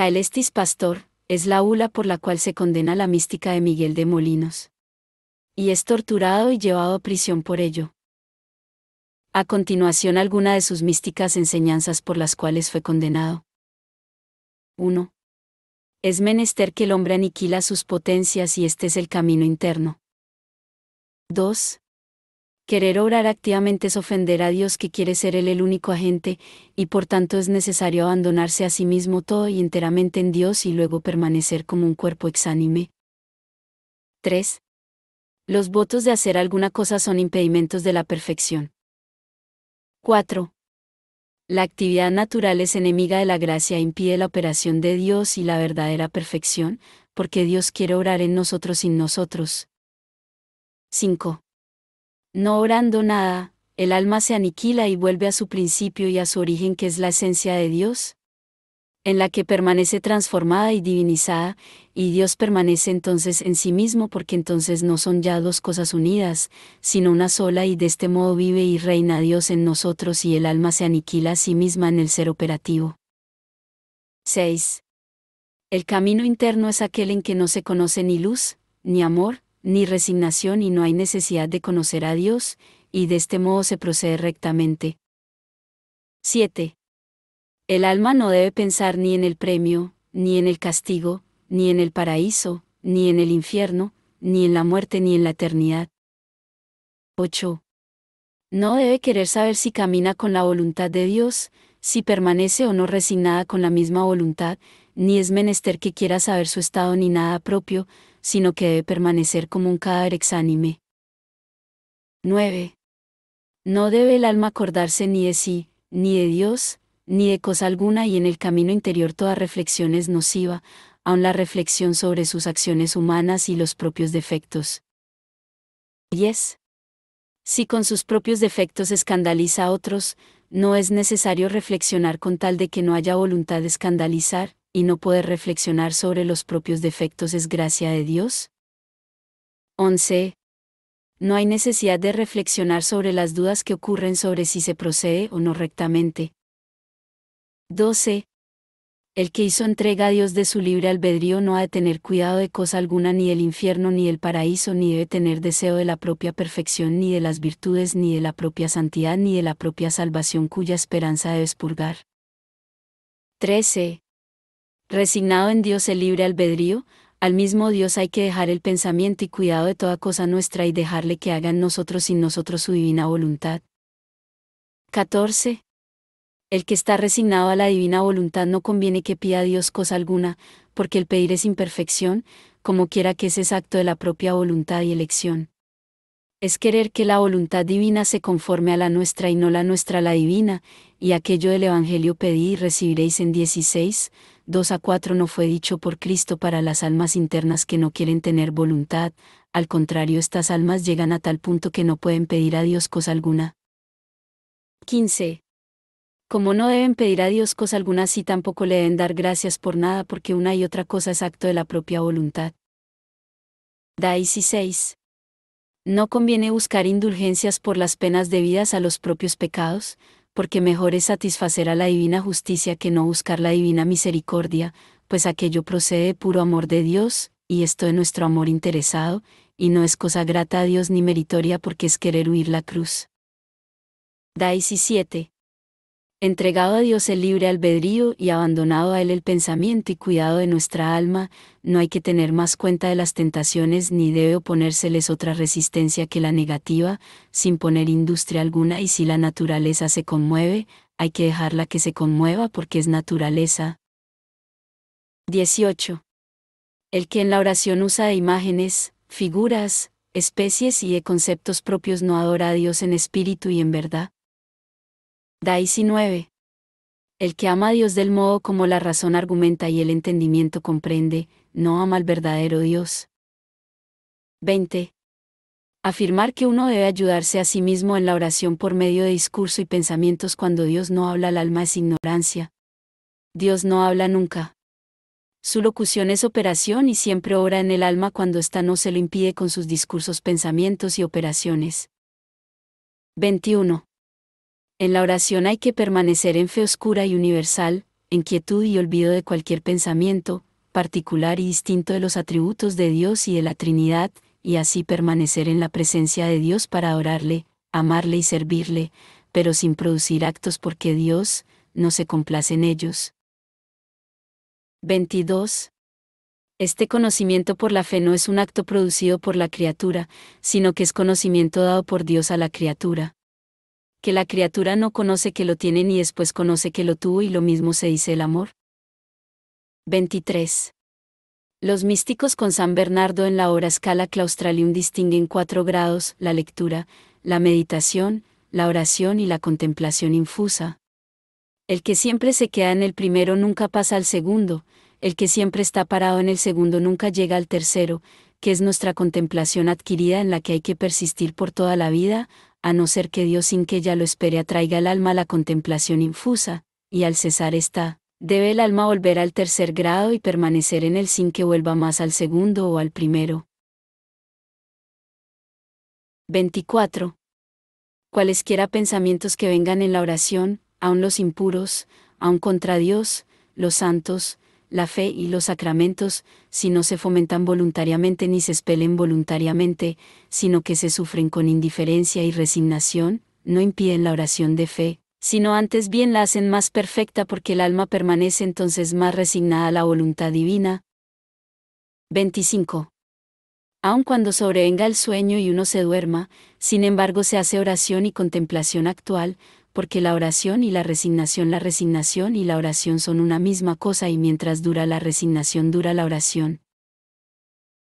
Caelestis Pastor, es la bula por la cual se condena la mística de Miguel de Molinos. Y es torturado y llevado a prisión por ello. A continuación alguna de sus místicas enseñanzas por las cuales fue condenado. 1. Es menester que el hombre aniquila sus potencias y este es el camino interno. 2. Querer obrar activamente es ofender a Dios, que quiere ser Él el único agente, y por tanto es necesario abandonarse a sí mismo todo y enteramente en Dios y luego permanecer como un cuerpo exánime. 3. Los votos de hacer alguna cosa son impedimentos de la perfección. 4. La actividad natural es enemiga de la gracia e impide la operación de Dios y la verdadera perfección, porque Dios quiere obrar en nosotros sin nosotros. 5. No obrando nada, el alma se aniquila y vuelve a su principio y a su origen, que es la esencia de Dios, en la que permanece transformada y divinizada, y Dios permanece entonces en sí mismo, porque entonces no son ya dos cosas unidas, sino una sola, y de este modo vive y reina Dios en nosotros y el alma se aniquila a sí misma en el ser operativo. 6. El camino interno es aquel en que no se conoce ni luz, ni amor, ni resignación y no hay necesidad de conocer a Dios, y de este modo se procede rectamente. 7. El alma no debe pensar ni en el premio, ni en el castigo, ni en el paraíso, ni en el infierno, ni en la muerte ni en la eternidad. 8. No debe querer saber si camina con la voluntad de Dios, si permanece o no resignada con la misma voluntad, ni es menester que quiera saber su estado ni nada propio, sino que debe permanecer como un cadáver exánime. 9. No debe el alma acordarse ni de sí, ni de Dios, ni de cosa alguna, y en el camino interior toda reflexión es nociva, aun la reflexión sobre sus acciones humanas y los propios defectos. 10. Si con sus propios defectos escandaliza a otros, no es necesario reflexionar con tal de que no haya voluntad de escandalizar, y no poder reflexionar sobre los propios defectos es gracia de Dios. 11. No hay necesidad de reflexionar sobre las dudas que ocurren sobre si se procede o no rectamente. 12. El que hizo entrega a Dios de su libre albedrío no ha de tener cuidado de cosa alguna, ni del infierno ni del paraíso, ni debe tener deseo de la propia perfección, ni de las virtudes, ni de la propia santidad, ni de la propia salvación cuya esperanza debe expurgar. 13. Resignado en Dios el libre albedrío, al mismo Dios hay que dejar el pensamiento y cuidado de toda cosa nuestra y dejarle que haga en nosotros sin nosotros su divina voluntad. 14. El que está resignado a la divina voluntad no conviene que pida a Dios cosa alguna, porque el pedir es imperfección, como quiera que es exacto de la propia voluntad y elección. Es querer que la voluntad divina se conforme a la nuestra y no la nuestra a la divina, y aquello del Evangelio pedí y recibiréis en 16, 2-4 no fue dicho por Cristo para las almas internas que no quieren tener voluntad, al contrario, estas almas llegan a tal punto que no pueden pedir a Dios cosa alguna. 15. Como no deben pedir a Dios cosa alguna, así tampoco le deben dar gracias por nada, porque una y otra cosa es acto de la propia voluntad. 16. No conviene buscar indulgencias por las penas debidas a los propios pecados, porque mejor es satisfacer a la divina justicia que no buscar la divina misericordia, pues aquello procede de puro amor de Dios, y esto de nuestro amor interesado, y no es cosa grata a Dios ni meritoria, porque es querer huir la cruz. 17. Entregado a Dios el libre albedrío y abandonado a Él el pensamiento y cuidado de nuestra alma, no hay que tener más cuenta de las tentaciones ni debe oponérseles otra resistencia que la negativa, sin poner industria alguna, y si la naturaleza se conmueve, hay que dejarla que se conmueva porque es naturaleza. 18. El que en la oración usa de imágenes, figuras, especies y de conceptos propios no adora a Dios en espíritu y en verdad. 19. El que ama a Dios del modo como la razón argumenta y el entendimiento comprende, no ama al verdadero Dios. 20. Afirmar que uno debe ayudarse a sí mismo en la oración por medio de discurso y pensamientos cuando Dios no habla al alma es ignorancia. Dios no habla nunca. Su locución es operación y siempre obra en el alma cuando ésta no se lo impide con sus discursos, pensamientos y operaciones. 21. En la oración hay que permanecer en fe oscura y universal, en quietud y olvido de cualquier pensamiento, particular y distinto de los atributos de Dios y de la Trinidad, y así permanecer en la presencia de Dios para adorarle, amarle y servirle, pero sin producir actos porque Dios no se complace en ellos. 22. Este conocimiento por la fe no es un acto producido por la criatura, sino que es conocimiento dado por Dios a la criatura. Que la criatura no conoce que lo tiene ni después conoce que lo tuvo, y lo mismo se dice el amor. 23. Los místicos con San Bernardo en la obra Scala Claustralium distinguen 4 grados: la lectura, la meditación, la oración y la contemplación infusa. El que siempre se queda en el primero nunca pasa al segundo, el que siempre está parado en el segundo nunca llega al tercero, que es nuestra contemplación adquirida en la que hay que persistir por toda la vida, a no ser que Dios sin que ella lo espere atraiga al alma a la contemplación infusa, y al cesar esta, debe el alma volver al tercer grado y permanecer en él sin que vuelva más al segundo o al primero. 24. Cualesquiera pensamientos que vengan en la oración, aun los impuros, aun contra Dios, los santos, la fe y los sacramentos, si no se fomentan voluntariamente ni se expelen voluntariamente, sino que se sufren con indiferencia y resignación, no impiden la oración de fe, sino antes bien la hacen más perfecta porque el alma permanece entonces más resignada a la voluntad divina. 25. Aun cuando sobrevenga el sueño y uno se duerma, sin embargo se hace oración y contemplación actual, porque la oración y la resignación y la oración son una misma cosa, y mientras dura la resignación dura la oración.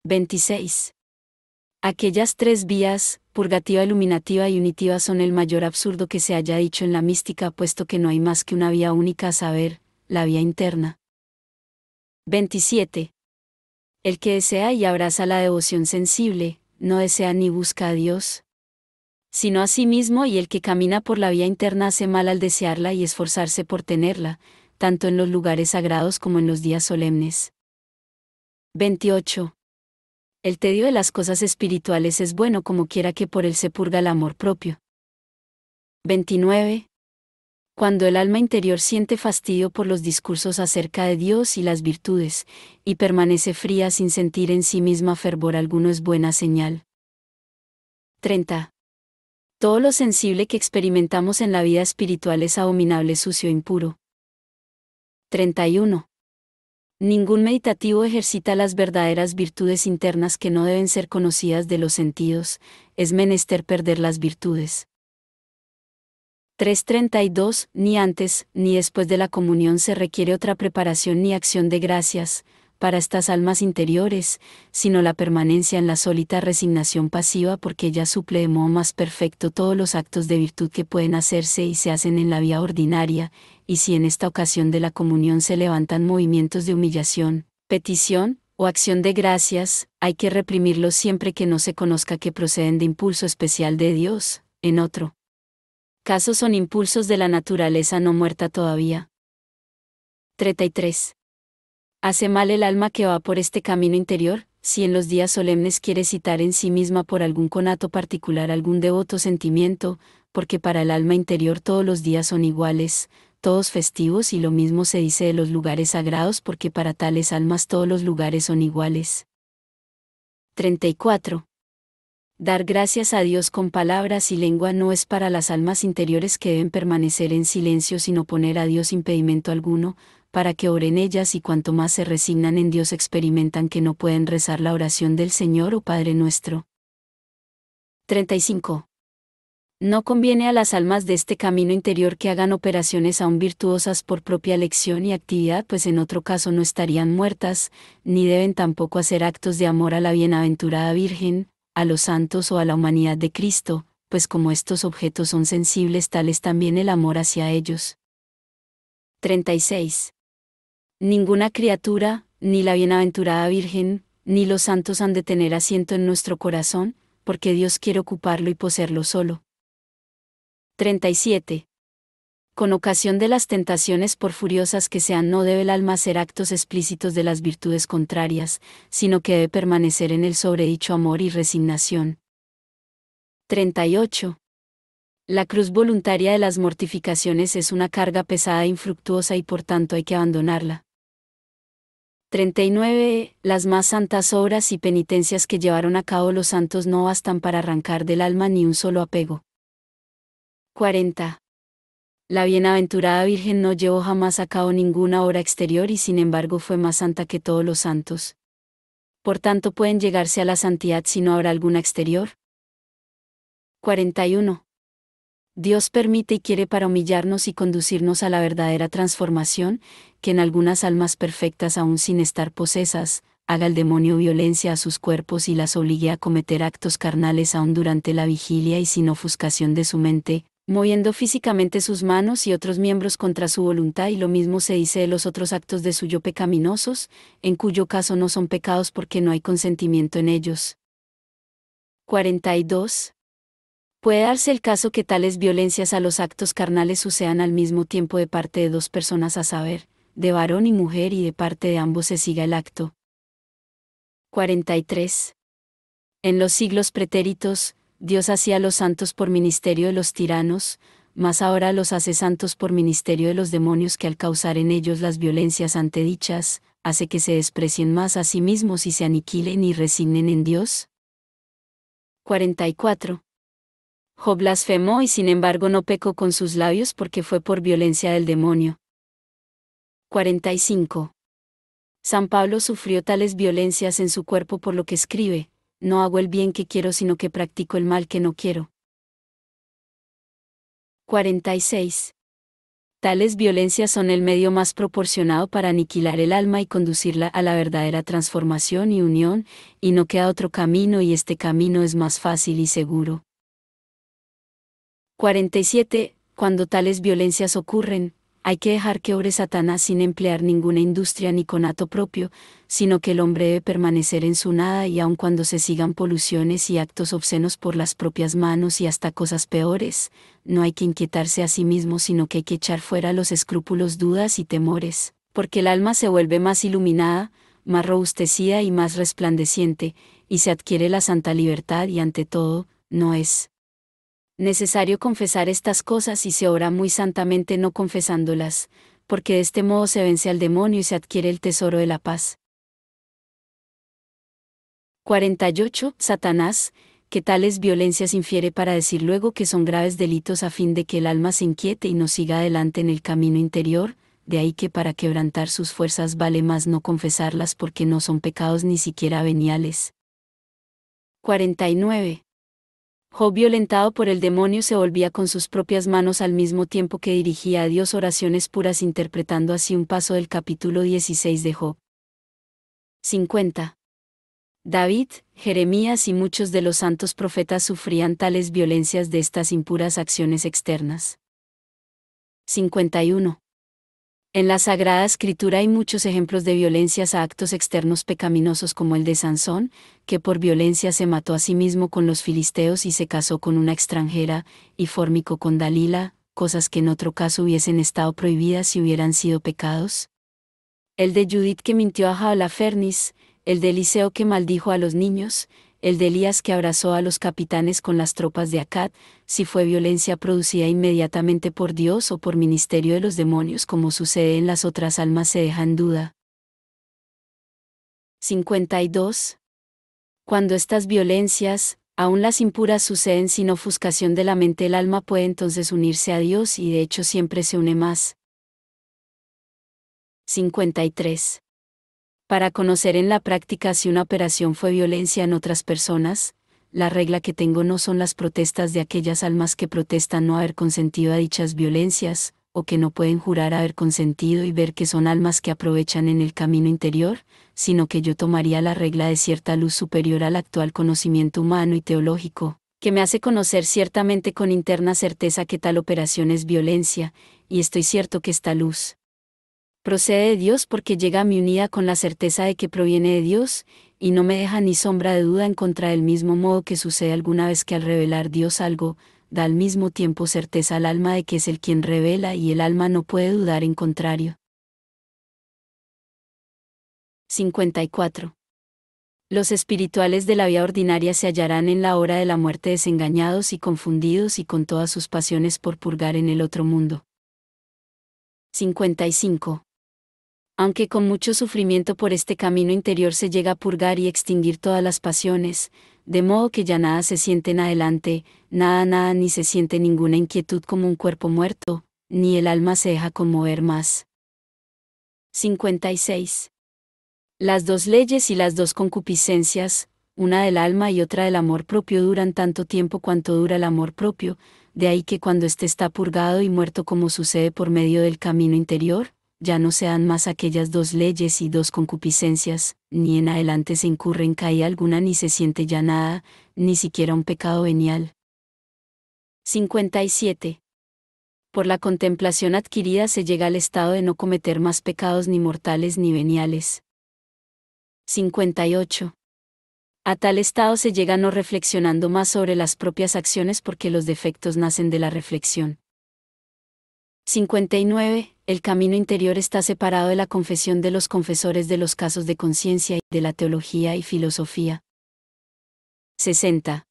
26. Aquellas 3 vías, purgativa, iluminativa y unitiva, son el mayor absurdo que se haya dicho en la mística, puesto que no hay más que una vía única, a saber, la vía interna. 27. El que desea y abraza la devoción sensible, no desea ni busca a Dios, sino a sí mismo, y el que camina por la vía interna hace mal al desearla y esforzarse por tenerla, tanto en los lugares sagrados como en los días solemnes. 28. El tedio de las cosas espirituales es bueno como quiera que por él se purga el amor propio. 29. Cuando el alma interior siente fastidio por los discursos acerca de Dios y las virtudes, y permanece fría sin sentir en sí misma fervor alguno, es buena señal. 30. Todo lo sensible que experimentamos en la vida espiritual es abominable, sucio e impuro. 31. Ningún meditativo ejercita las verdaderas virtudes internas que no deben ser conocidas de los sentidos, es menester perder las virtudes. 3.32. Ni antes, ni después de la comunión se requiere otra preparación ni acción de gracias para estas almas interiores, sino la permanencia en la sólita resignación pasiva, porque ella suple de modo más perfecto todos los actos de virtud que pueden hacerse y se hacen en la vía ordinaria, y si en esta ocasión de la comunión se levantan movimientos de humillación, petición, o acción de gracias, hay que reprimirlos siempre que no se conozca que proceden de impulso especial de Dios. En otro caso son impulsos de la naturaleza no muerta todavía. 33. Hace mal el alma que va por este camino interior, si en los días solemnes quiere citar en sí misma por algún conato particular algún devoto sentimiento, porque para el alma interior todos los días son iguales, todos festivos, y lo mismo se dice de los lugares sagrados, porque para tales almas todos los lugares son iguales. 34. Dar gracias a Dios con palabras y lengua no es para las almas interiores que deben permanecer en silencio sin oponer a Dios impedimento alguno, para que oren ellas, y cuanto más se resignan en Dios experimentan que no pueden rezar la oración del Señor o Padre Nuestro. 35. No conviene a las almas de este camino interior que hagan operaciones aún virtuosas por propia elección y actividad, pues en otro caso no estarían muertas, ni deben tampoco hacer actos de amor a la bienaventurada Virgen, a los santos o a la humanidad de Cristo, pues como estos objetos son sensibles, tal es también el amor hacia ellos. 36. Ninguna criatura, ni la bienaventurada Virgen, ni los santos han de tener asiento en nuestro corazón, porque Dios quiere ocuparlo y poseerlo solo. 37. Con ocasión de las tentaciones por furiosas que sean, no debe el alma hacer actos explícitos de las virtudes contrarias, sino que debe permanecer en el sobredicho amor y resignación. 38. La cruz voluntaria de las mortificaciones es una carga pesada e infructuosa y por tanto hay que abandonarla. 39. Las más santas obras y penitencias que llevaron a cabo los santos no bastan para arrancar del alma ni un solo apego. 40. La bienaventurada Virgen no llevó jamás a cabo ninguna obra exterior y sin embargo fue más santa que todos los santos. Por tanto pueden llegarse a la santidad si no habrá alguna exterior. 41. Dios permite y quiere para humillarnos y conducirnos a la verdadera transformación, que en algunas almas perfectas aún sin estar posesas, haga el demonio violencia a sus cuerpos y las obligue a cometer actos carnales aún durante la vigilia y sin ofuscación de su mente, moviendo físicamente sus manos y otros miembros contra su voluntad, y lo mismo se dice de los otros actos de su yo pecaminosos, en cuyo caso no son pecados porque no hay consentimiento en ellos. 42. Puede darse el caso que tales violencias a los actos carnales sucedan al mismo tiempo de parte de dos personas, a saber, de varón y mujer, y de parte de ambos se siga el acto. 43. En los siglos pretéritos, Dios hacía a los santos por ministerio de los tiranos, mas ahora los hace santos por ministerio de los demonios, que al causar en ellos las violencias antedichas, hace que se desprecien más a sí mismos y se aniquilen y resignen en Dios. 44. Job blasfemó y sin embargo no pecó con sus labios porque fue por violencia del demonio. 45. San Pablo sufrió tales violencias en su cuerpo por lo que escribe: no hago el bien que quiero sino que practico el mal que no quiero. 46. Tales violencias son el medio más proporcionado para aniquilar el alma y conducirla a la verdadera transformación y unión, y no queda otro camino, y este camino es más fácil y seguro. 47. Cuando tales violencias ocurren, hay que dejar que obre Satanás sin emplear ninguna industria ni conato propio, sino que el hombre debe permanecer en su nada, y aun cuando se sigan poluciones y actos obscenos por las propias manos y hasta cosas peores, no hay que inquietarse a sí mismo, sino que hay que echar fuera los escrúpulos, dudas y temores, porque el alma se vuelve más iluminada, más robustecida y más resplandeciente, y se adquiere la santa libertad, y ante todo, no es necesario confesar estas cosas y se obra muy santamente no confesándolas, porque de este modo se vence al demonio y se adquiere el tesoro de la paz. 48. Satanás, que tales violencias infiere para decir luego que son graves delitos a fin de que el alma se inquiete y no siga adelante en el camino interior, de ahí que para quebrantar sus fuerzas vale más no confesarlas porque no son pecados ni siquiera veniales. 49. Job, violentado por el demonio, se volvía con sus propias manos al mismo tiempo que dirigía a Dios oraciones puras, interpretando así un paso del capítulo 16 de Job. 50. David, Jeremías y muchos de los santos profetas sufrían tales violencias de estas impuras acciones externas. 51. En la Sagrada Escritura hay muchos ejemplos de violencias a actos externos pecaminosos, como el de Sansón, que por violencia se mató a sí mismo con los filisteos y se casó con una extranjera, y fornicó con Dalila, cosas que en otro caso hubiesen estado prohibidas si hubieran sido pecados. El de Judith, que mintió a Jaalafernis, el de Eliseo, que maldijo a los niños, el de Elías, que abrazó a los capitanes con las tropas de Acad, si fue violencia producida inmediatamente por Dios o por ministerio de los demonios, como sucede en las otras almas, se deja en duda. 52. Cuando estas violencias, aun las impuras, suceden sin ofuscación de la mente, el alma puede entonces unirse a Dios, y de hecho siempre se une más. 53. Para conocer en la práctica si una operación fue violencia en otras personas, la regla que tengo no son las protestas de aquellas almas que protestan no haber consentido a dichas violencias, o que no pueden jurar haber consentido y ver que son almas que aprovechan en el camino interior, sino que yo tomaría la regla de cierta luz superior al actual conocimiento humano y teológico, que me hace conocer ciertamente con interna certeza que tal operación es violencia, y estoy cierto que esta luz procede de Dios, porque llega a mí unida con la certeza de que proviene de Dios, y no me deja ni sombra de duda en contra, del mismo modo que sucede alguna vez que al revelar Dios algo, da al mismo tiempo certeza al alma de que es Él quien revela, y el alma no puede dudar en contrario. 54. Los espirituales de la vida ordinaria se hallarán en la hora de la muerte desengañados y confundidos y con todas sus pasiones por purgar en el otro mundo. 55. Aunque con mucho sufrimiento por este camino interior se llega a purgar y extinguir todas las pasiones, de modo que ya nada se siente en adelante, nada ni se siente ninguna inquietud como un cuerpo muerto, ni el alma se deja conmover más. 56. Las dos leyes y las dos concupiscencias, una del alma y otra del amor propio, duran tanto tiempo cuanto dura el amor propio, de ahí que cuando éste está purgado y muerto como sucede por medio del camino interior, ya no se dan más aquellas dos leyes y dos concupiscencias, ni en adelante se incurre en caída alguna ni se siente ya nada, ni siquiera un pecado venial. 57. Por la contemplación adquirida se llega al estado de no cometer más pecados ni mortales ni veniales. 58. A tal estado se llega no reflexionando más sobre las propias acciones porque los defectos nacen de la reflexión. 59. El camino interior está separado de la confesión de los confesores de los casos de conciencia y de la teología y filosofía. 60.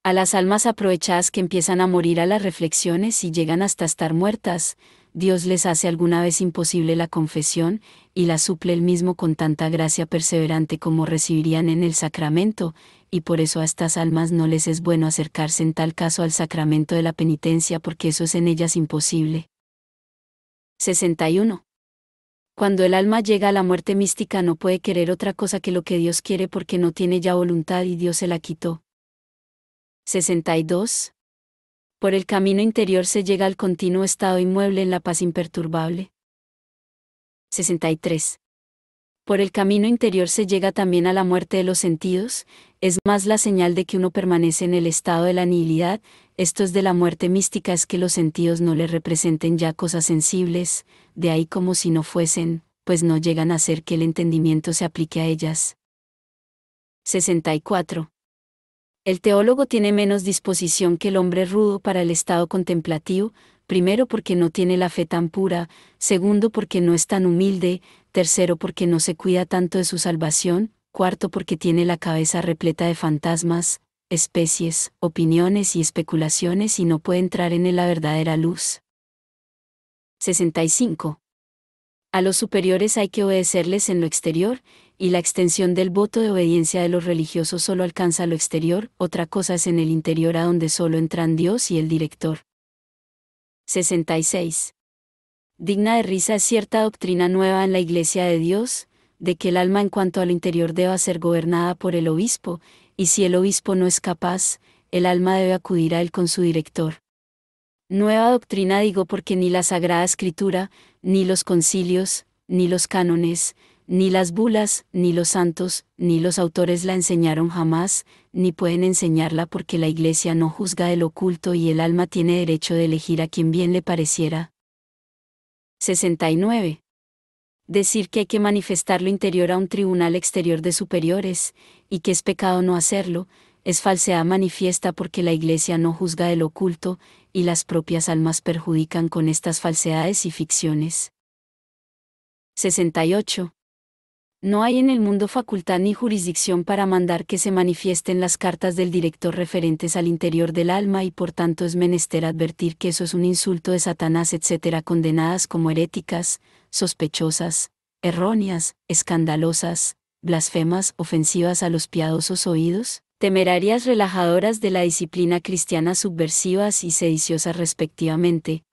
A las almas aprovechadas que empiezan a morir a las reflexiones y llegan hasta estar muertas, Dios les hace alguna vez imposible la confesión, y la suple él mismo con tanta gracia perseverante como recibirían en el sacramento, y por eso a estas almas no les es bueno acercarse en tal caso al sacramento de la penitencia porque eso es en ellas imposible. 61. Cuando el alma llega a la muerte mística no puede querer otra cosa que lo que Dios quiere porque no tiene ya voluntad y Dios se la quitó. 62. Por el camino interior se llega al continuo estado inmueble en la paz imperturbable. 63. Por el camino interior se llega también a la muerte de los sentidos, es más la señal de que uno permanece en el estado de la nihilidad, esto es de la muerte mística es que los sentidos no le representen ya cosas sensibles, de ahí como si no fuesen, pues no llegan a hacer que el entendimiento se aplique a ellas. 64. El teólogo tiene menos disposición que el hombre rudo para el estado contemplativo, primero porque no tiene la fe tan pura, segundo porque no es tan humilde, tercero porque no se cuida tanto de su salvación, cuarto porque tiene la cabeza repleta de fantasmas, especies, opiniones y especulaciones y no puede entrar en la verdadera luz. 65. A los superiores hay que obedecerles en lo exterior, y la extensión del voto de obediencia de los religiosos solo alcanza lo exterior, otra cosa es en el interior a donde solo entran Dios y el director. 66. Digna de risa es cierta doctrina nueva en la Iglesia de Dios, de que el alma en cuanto a lo interior deba ser gobernada por el obispo, y si el obispo no es capaz, el alma debe acudir a él con su director. Nueva doctrina digo porque ni la Sagrada Escritura, ni los concilios, ni los cánones, ni las bulas, ni los santos, ni los autores la enseñaron jamás, ni pueden enseñarla porque la Iglesia no juzga el oculto y el alma tiene derecho de elegir a quien bien le pareciera. 69. Decir que hay que manifestar lo interior a un tribunal exterior de superiores, y que es pecado no hacerlo, es falsedad manifiesta porque la Iglesia no juzga el oculto, y las propias almas perjudican con estas falsedades y ficciones. 68. No hay en el mundo facultad ni jurisdicción para mandar que se manifiesten las cartas del director referentes al interior del alma y por tanto es menester advertir que eso es un insulto de Satanás etc. condenadas como heréticas, sospechosas, erróneas, escandalosas, blasfemas, ofensivas a los piadosos oídos, temerarias relajadoras de la disciplina cristiana subversivas y sediciosas respectivamente,